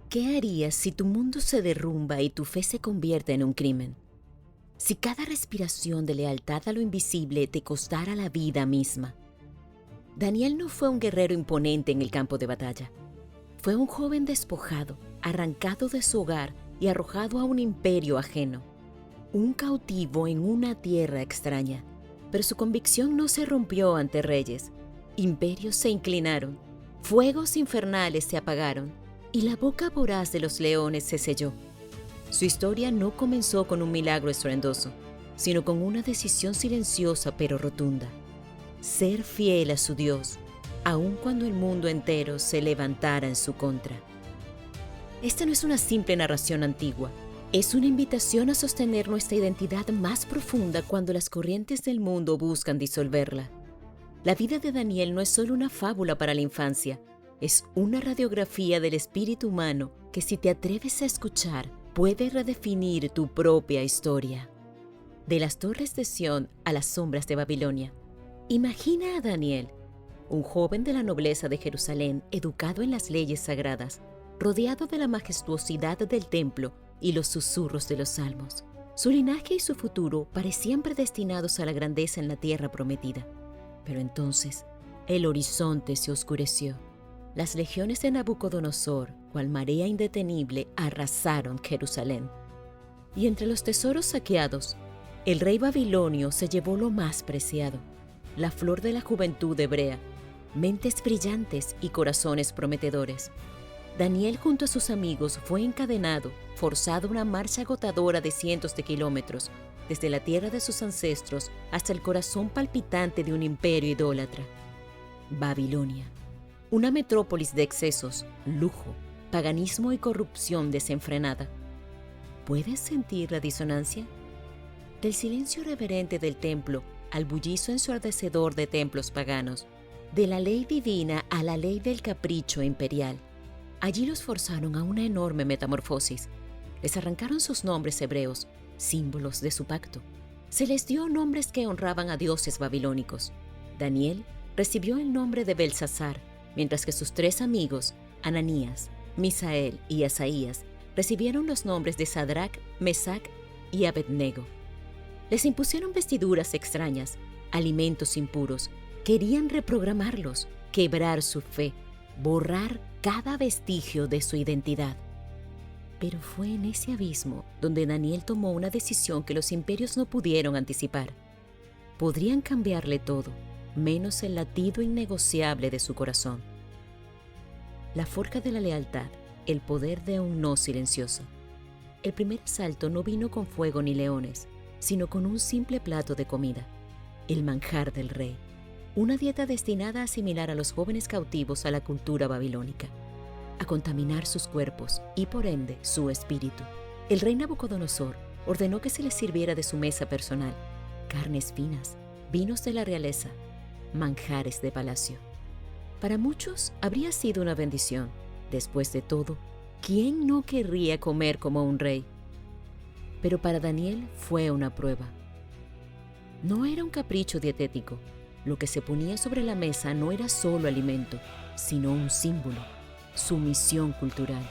¿Qué harías si tu mundo se derrumba y tu fe se convierte en un crimen? Si cada respiración de lealtad a lo invisible te costara la vida misma. Daniel no fue un guerrero imponente en el campo de batalla. Fue un joven despojado, arrancado de su hogar y arrojado a un imperio ajeno. Un cautivo en una tierra extraña. Pero su convicción no se rompió ante reyes. Imperios se inclinaron, fuegos infernales se apagaron y la boca voraz de los leones se selló. Su historia no comenzó con un milagro estruendoso, sino con una decisión silenciosa pero rotunda. Ser fiel a su Dios, aun cuando el mundo entero se levantara en su contra. Esta no es una simple narración antigua, es una invitación a sostener nuestra identidad más profunda cuando las corrientes del mundo buscan disolverla. La vida de Daniel no es solo una fábula para la infancia, es una radiografía del espíritu humano que, si te atreves a escuchar, puede redefinir tu propia historia. De las torres de Sión a las sombras de Babilonia. Imagina a Daniel, un joven de la nobleza de Jerusalén, educado en las leyes sagradas, rodeado de la majestuosidad del templo y los susurros de los salmos. Su linaje y su futuro parecían predestinados a la grandeza en la tierra prometida. Pero entonces, el horizonte se oscureció. Las legiones de Nabucodonosor, cual marea indetenible, arrasaron Jerusalén. Y entre los tesoros saqueados, el rey babilonio se llevó lo más preciado, la flor de la juventud hebrea, mentes brillantes y corazones prometedores. Daniel junto a sus amigos fue encadenado, forzado a una marcha agotadora de cientos de kilómetros, desde la tierra de sus ancestros hasta el corazón palpitante de un imperio idólatra. Babilonia, una metrópolis de excesos, lujo, paganismo y corrupción desenfrenada. ¿Puedes sentir la disonancia? Del silencio reverente del templo al bullicio ensordecedor de templos paganos, de la ley divina a la ley del capricho imperial. Allí los forzaron a una enorme metamorfosis. Les arrancaron sus nombres hebreos, símbolos de su pacto. Se les dio nombres que honraban a dioses babilónicos. Daniel recibió el nombre de Belsasar, mientras que sus tres amigos, Ananías, Misael y Asaías, recibieron los nombres de Sadrac, Mesac y Abednego. Les impusieron vestiduras extrañas, alimentos impuros. Querían reprogramarlos, quebrar su fe, borrar cada vestigio de su identidad. Pero fue en ese abismo donde Daniel tomó una decisión que los imperios no pudieron anticipar. Podrían cambiarle todo, menos el latido innegociable de su corazón. La forja de la lealtad, el poder de un no silencioso. El primer asalto no vino con fuego ni leones, sino con un simple plato de comida, el manjar del rey, una dieta destinada a asimilar a los jóvenes cautivos a la cultura babilónica, a contaminar sus cuerpos y por ende su espíritu. El rey Nabucodonosor ordenó que se les sirviera de su mesa personal, carnes finas, vinos de la realeza, manjares de palacio. Para muchos habría sido una bendición. Después de todo, ¿quién no querría comer como un rey? Pero para Daniel fue una prueba. No era un capricho dietético. Lo que se ponía sobre la mesa no era solo alimento, sino un símbolo, sumisión cultural,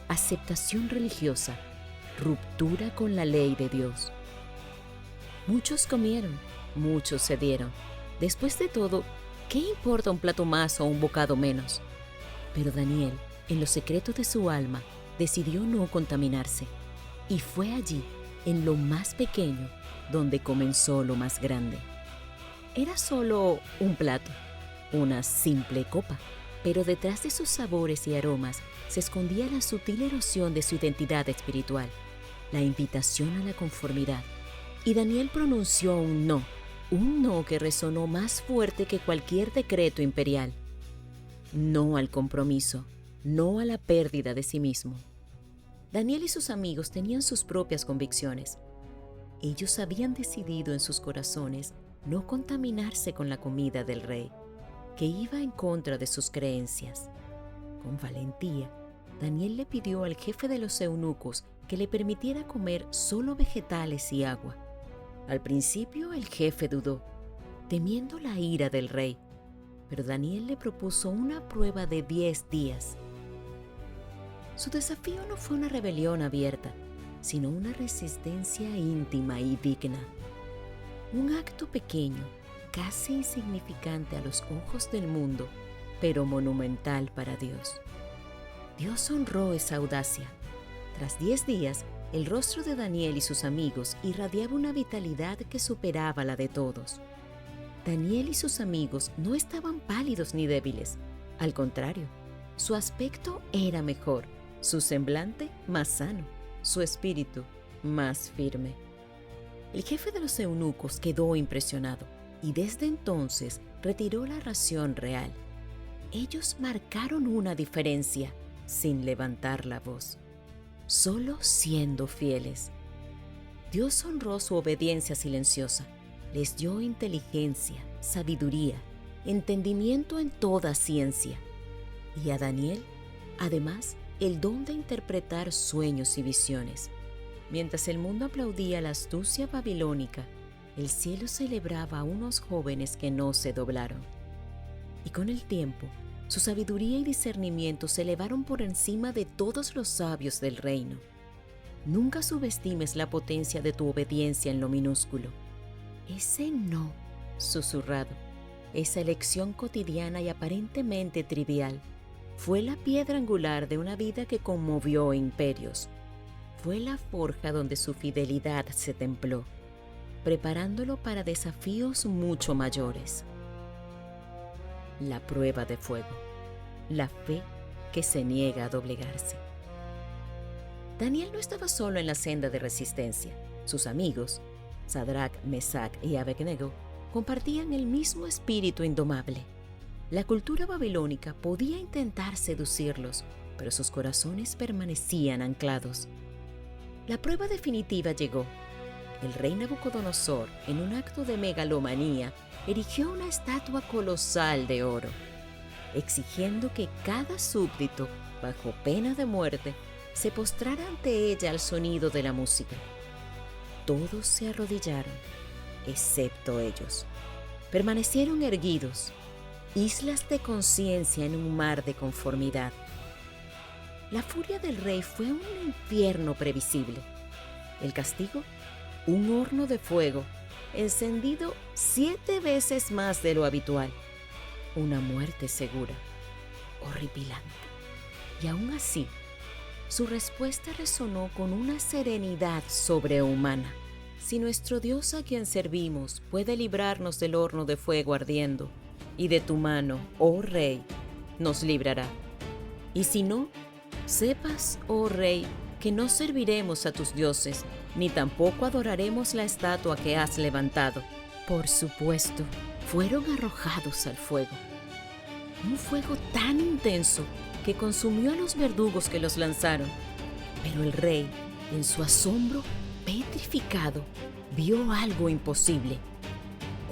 aceptación religiosa, ruptura con la ley de Dios. Muchos comieron, muchos cedieron. Después de todo, ¿qué importa un plato más o un bocado menos? Pero Daniel, en lo secreto de su alma, decidió no contaminarse. Y fue allí, en lo más pequeño, donde comenzó lo más grande. Era solo un plato, una simple copa, pero detrás de sus sabores y aromas se escondía la sutil erosión de su identidad espiritual, la invitación a la conformidad. Y Daniel pronunció un no que resonó más fuerte que cualquier decreto imperial. No al compromiso, no a la pérdida de sí mismo. Daniel y sus amigos tenían sus propias convicciones. Ellos habían decidido en sus corazones no contaminarse con la comida del rey, que iba en contra de sus creencias. Con valentía, Daniel le pidió al jefe de los eunucos que le permitiera comer solo vegetales y agua. Al principio el jefe dudó, temiendo la ira del rey, pero Daniel le propuso una prueba de 10 días. Su desafío no fue una rebelión abierta, sino una resistencia íntima y digna. Un acto pequeño, casi insignificante a los ojos del mundo, pero monumental para Dios. Dios honró esa audacia. Tras 10 días, el rostro de Daniel y sus amigos irradiaba una vitalidad que superaba la de todos. Daniel y sus amigos no estaban pálidos ni débiles. Al contrario, su aspecto era mejor, su semblante más sano, su espíritu más firme. El jefe de los eunucos quedó impresionado y desde entonces retiró la ración real. Ellos marcaron una diferencia sin levantar la voz, solo siendo fieles. Dios honró su obediencia silenciosa, les dio inteligencia, sabiduría, entendimiento en toda ciencia. Y a Daniel, además, el don de interpretar sueños y visiones. Mientras el mundo aplaudía la astucia babilónica, el cielo celebraba a unos jóvenes que no se doblaron. Y con el tiempo, su sabiduría y discernimiento se elevaron por encima de todos los sabios del reino. Nunca subestimes la potencia de tu obediencia en lo minúsculo. Ese no susurrado, esa elección cotidiana y aparentemente trivial, fue la piedra angular de una vida que conmovió imperios. Fue la forja donde su fidelidad se templó, preparándolo para desafíos mucho mayores. La prueba de fuego, la fe que se niega a doblegarse. Daniel no estaba solo en la senda de resistencia. Sus amigos, Sadrach, Mesach y Abednego, compartían el mismo espíritu indomable. La cultura babilónica podía intentar seducirlos, pero sus corazones permanecían anclados. La prueba definitiva llegó. El rey Nabucodonosor, en un acto de megalomanía, erigió una estatua colosal de oro, exigiendo que cada súbdito, bajo pena de muerte, se postrara ante ella al sonido de la música. Todos se arrodillaron, excepto ellos. Permanecieron erguidos, islas de conciencia en un mar de conformidad. La furia del rey fue un infierno previsible. El castigo, un horno de fuego, encendido 7 veces más de lo habitual. Una muerte segura, horripilante. Y aún así, su respuesta resonó con una serenidad sobrehumana. Si nuestro Dios a quien servimos puede librarnos del horno de fuego ardiendo, y de tu mano, oh Rey, nos librará. Y si no, sepas, oh Rey, que no serviremos a tus dioses, ni tampoco adoraremos la estatua que has levantado. Por supuesto, fueron arrojados al fuego. Un fuego tan intenso que consumió a los verdugos que los lanzaron. Pero el rey, en su asombro petrificado, vio algo imposible.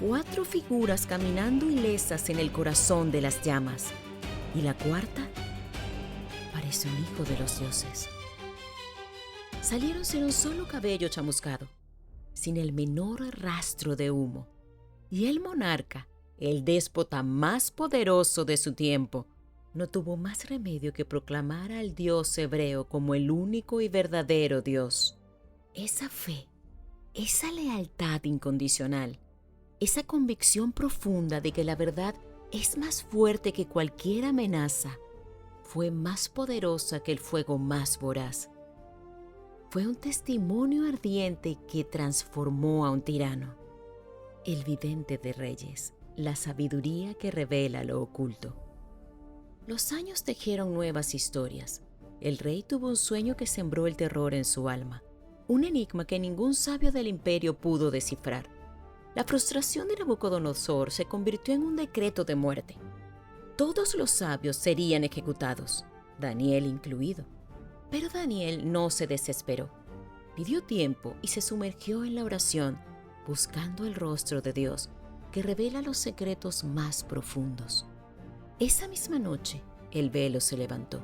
4 figuras caminando ilesas en el corazón de las llamas. Y la cuarta parece un hijo de los dioses. Salieron sin un solo cabello chamuscado, sin el menor rastro de humo. Y el monarca, el déspota más poderoso de su tiempo, no tuvo más remedio que proclamar al Dios hebreo como el único y verdadero Dios. Esa fe, esa lealtad incondicional, esa convicción profunda de que la verdad es más fuerte que cualquier amenaza, fue más poderosa que el fuego más voraz. Fue un testimonio ardiente que transformó a un tirano. El vidente de reyes, la sabiduría que revela lo oculto. Los años tejieron nuevas historias. El rey tuvo un sueño que sembró el terror en su alma, un enigma que ningún sabio del imperio pudo descifrar. La frustración de Nabucodonosor se convirtió en un decreto de muerte. Todos los sabios serían ejecutados, Daniel incluido. Pero Daniel no se desesperó. Pidió tiempo y se sumergió en la oración, buscando el rostro de Dios, que revela los secretos más profundos. Esa misma noche, el velo se levantó.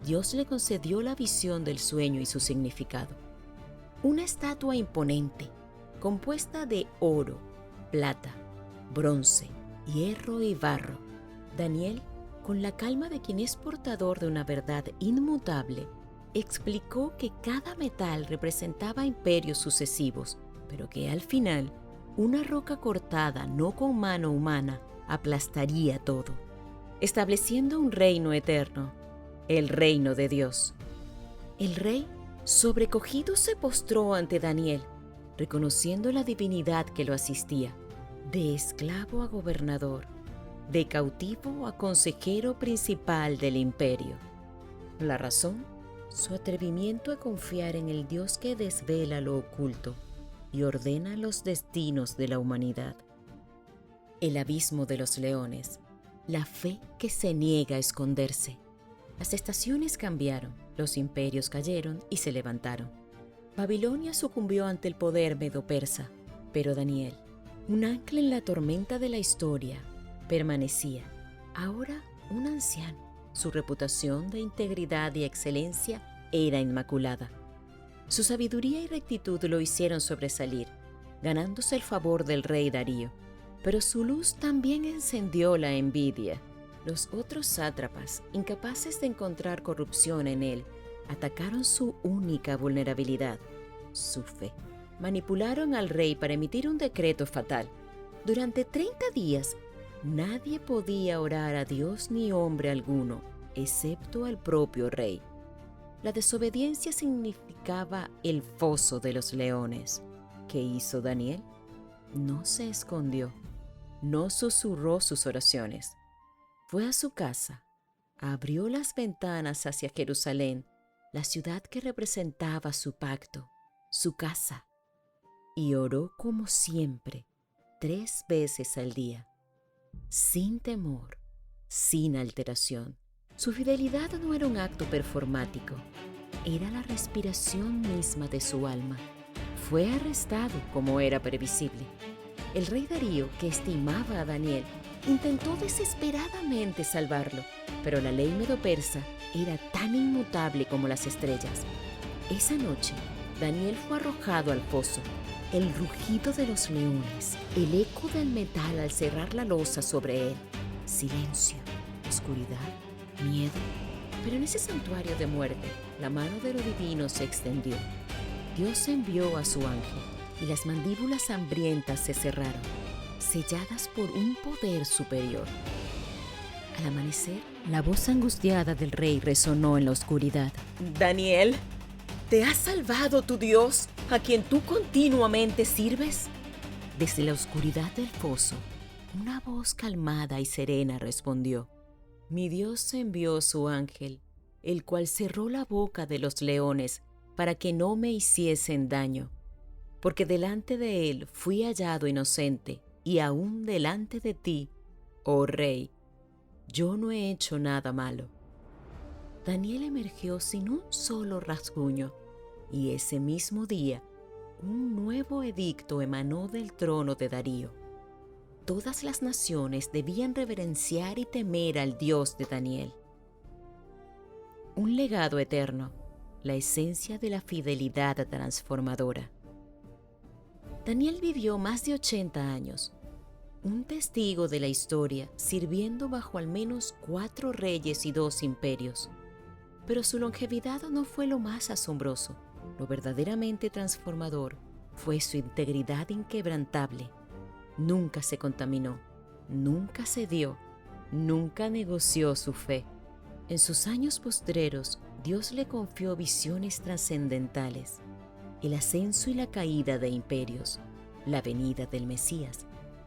Dios le concedió la visión del sueño y su significado. Una estatua imponente, compuesta de oro, plata, bronce, hierro y barro. Daniel con la calma de quien es portador de una verdad inmutable, explicó que cada metal representaba imperios sucesivos, pero que al final una roca cortada no con mano humana aplastaría todo, estableciendo un reino eterno, el reino de Dios. El rey, sobrecogido, se postró ante Daniel, reconociendo la divinidad que lo asistía, de esclavo a gobernador, de cautivo a consejero principal del imperio. La razón: su atrevimiento a confiar en el Dios que desvela lo oculto y ordena los destinos de la humanidad. El abismo de los leones, la fe que se niega a esconderse. Las estaciones cambiaron, los imperios cayeron y se levantaron. Babilonia sucumbió ante el poder medo-persa, pero Daniel, un ancla en la tormenta de la historia, permanecía, ahora un anciano. Su reputación de integridad y excelencia era inmaculada. Su sabiduría y rectitud lo hicieron sobresalir, ganándose el favor del rey Darío. Pero su luz también encendió la envidia. Los otros sátrapas, incapaces de encontrar corrupción en él, atacaron su única vulnerabilidad, su fe. Manipularon al rey para emitir un decreto fatal. Durante 30 días, nadie podía orar a Dios ni hombre alguno, excepto al propio rey. La desobediencia significaba el foso de los leones. ¿Qué hizo Daniel? No se escondió, no susurró sus oraciones. Fue a su casa, abrió las ventanas hacia Jerusalén, la ciudad que representaba su pacto, su casa, y oró como siempre, 3 veces al día, sin temor, sin alteración. Su fidelidad no era un acto performático, era la respiración misma de su alma. Fue arrestado como era previsible. El rey Darío, que estimaba a Daniel, intentó desesperadamente salvarlo, pero la ley medo-persa era tan inmutable como las estrellas. Esa noche, Daniel fue arrojado al foso. El rugido de los leones, el eco del metal al cerrar la losa sobre él. Silencio, oscuridad, miedo. Pero en ese santuario de muerte, la mano de lo divino se extendió. Dios envió a su ángel y las mandíbulas hambrientas se cerraron, selladas por un poder superior. Al amanecer, la voz angustiada del rey resonó en la oscuridad. «Daniel, ¿te ha salvado tu Dios, a quien tú continuamente sirves?» Desde la oscuridad del foso, una voz calmada y serena respondió: «Mi Dios envió su ángel, el cual cerró la boca de los leones para que no me hiciesen daño, porque delante de él fui hallado inocente, y aún delante de ti, oh rey, yo no he hecho nada malo». Daniel emergió sin un solo rasguño, y ese mismo día, un nuevo edicto emanó del trono de Darío. Todas las naciones debían reverenciar y temer al Dios de Daniel. Un legado eterno, la esencia de la fidelidad transformadora. Daniel vivió más de 80 años, un testigo de la historia, sirviendo bajo al menos 4 reyes y 2 imperios. Pero su longevidad no fue lo más asombroso. Lo verdaderamente transformador fue su integridad inquebrantable. Nunca se contaminó, nunca cedió, nunca negoció su fe. En sus años postreros, Dios le confió visiones trascendentales: el ascenso y la caída de imperios, la venida del Mesías,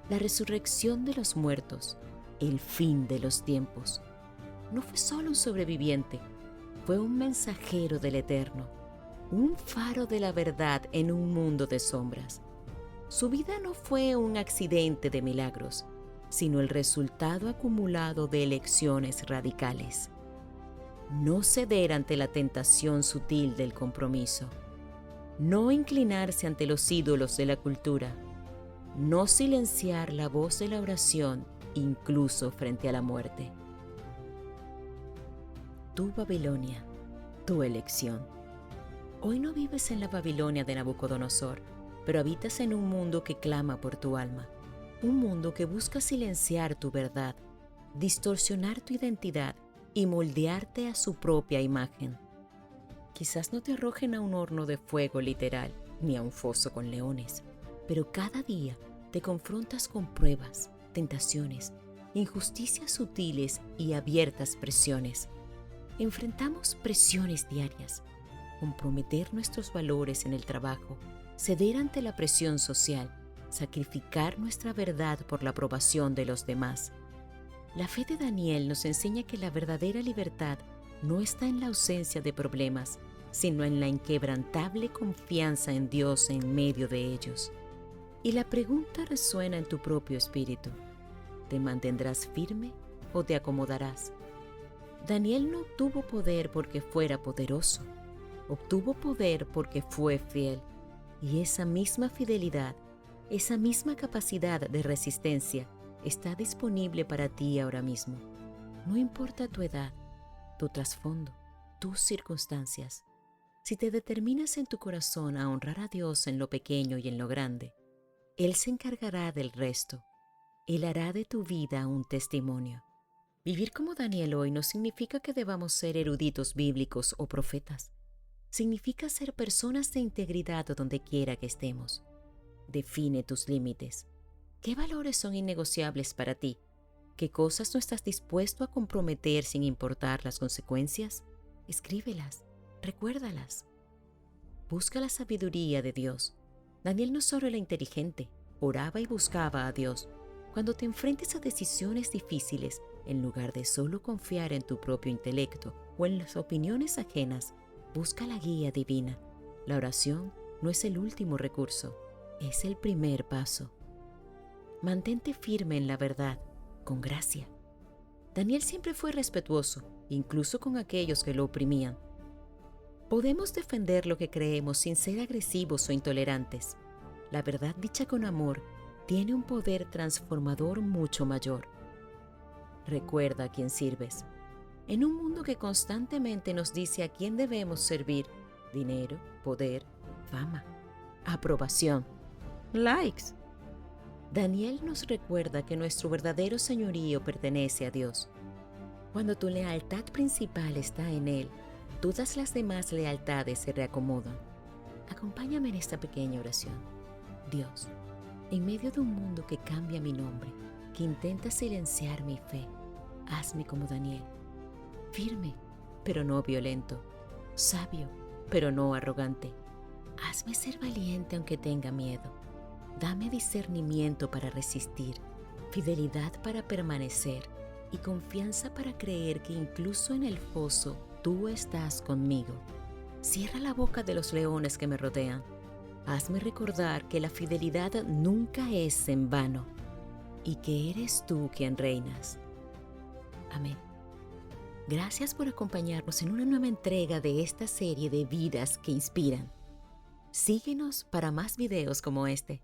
la resurrección de los muertos, el fin de los tiempos. No fue solo un sobreviviente, fue un mensajero del Eterno, un faro de la verdad en un mundo de sombras. Su vida no fue un accidente de milagros, sino el resultado acumulado de elecciones radicales. No ceder ante la tentación sutil del compromiso. No inclinarse ante los ídolos de la cultura. No silenciar la voz de la oración, incluso frente a la muerte. Tu Babilonia, tu elección. Hoy no vives en la Babilonia de Nabucodonosor, pero habitas en un mundo que clama por tu alma, un mundo que busca silenciar tu verdad, distorsionar tu identidad y moldearte a su propia imagen. Quizás no te arrojen a un horno de fuego literal, ni a un foso con leones, pero cada día te confrontas con pruebas, tentaciones, injusticias sutiles y abiertas presiones. Enfrentamos presiones diarias, comprometer nuestros valores en el trabajo, ceder ante la presión social, sacrificar nuestra verdad por la aprobación de los demás. La fe de Daniel nos enseña que la verdadera libertad no está en la ausencia de problemas, sino en la inquebrantable confianza en Dios en medio de ellos. Y la pregunta resuena en tu propio espíritu: ¿te mantendrás firme o te acomodarás? Daniel no obtuvo poder porque fuera poderoso, obtuvo poder porque fue fiel. Y esa misma fidelidad, esa misma capacidad de resistencia está disponible para ti ahora mismo. No importa tu edad, tu trasfondo, tus circunstancias. Si te determinas en tu corazón a honrar a Dios en lo pequeño y en lo grande, Él se encargará del resto. Él hará de tu vida un testimonio. Vivir como Daniel hoy no significa que debamos ser eruditos bíblicos o profetas. Significa ser personas de integridad donde quiera que estemos. Define tus límites. ¿Qué valores son innegociables para ti? ¿Qué cosas no estás dispuesto a comprometer sin importar las consecuencias? Escríbelas, recuérdalas. Busca la sabiduría de Dios. Daniel no solo era inteligente, oraba y buscaba a Dios. Cuando te enfrentes a decisiones difíciles, en lugar de solo confiar en tu propio intelecto o en las opiniones ajenas, busca la guía divina. La oración no es el último recurso, es el primer paso. Mantente firme en la verdad, con gracia. Daniel siempre fue respetuoso, incluso con aquellos que lo oprimían. Podemos defender lo que creemos sin ser agresivos o intolerantes. La verdad dicha con amor tiene un poder transformador mucho mayor. Recuerda a quién sirves. En un mundo que constantemente nos dice a quién debemos servir: dinero, poder, fama, aprobación, likes. Daniel nos recuerda que nuestro verdadero señorío pertenece a Dios. Cuando tu lealtad principal está en Él, todas las demás lealtades se reacomodan. Acompáñame en esta pequeña oración. Dios, en medio de un mundo que cambia mi nombre, que intenta silenciar mi fe, hazme como Daniel. Firme, pero no violento. Sabio, pero no arrogante. Hazme ser valiente aunque tenga miedo. Dame discernimiento para resistir, fidelidad para permanecer y confianza para creer que incluso en el foso tú estás conmigo. Cierra la boca de los leones que me rodean. Hazme recordar que la fidelidad nunca es en vano y que eres tú quien reinas. Amén. Gracias por acompañarnos en una nueva entrega de esta serie de vidas que inspiran. Síguenos para más videos como este.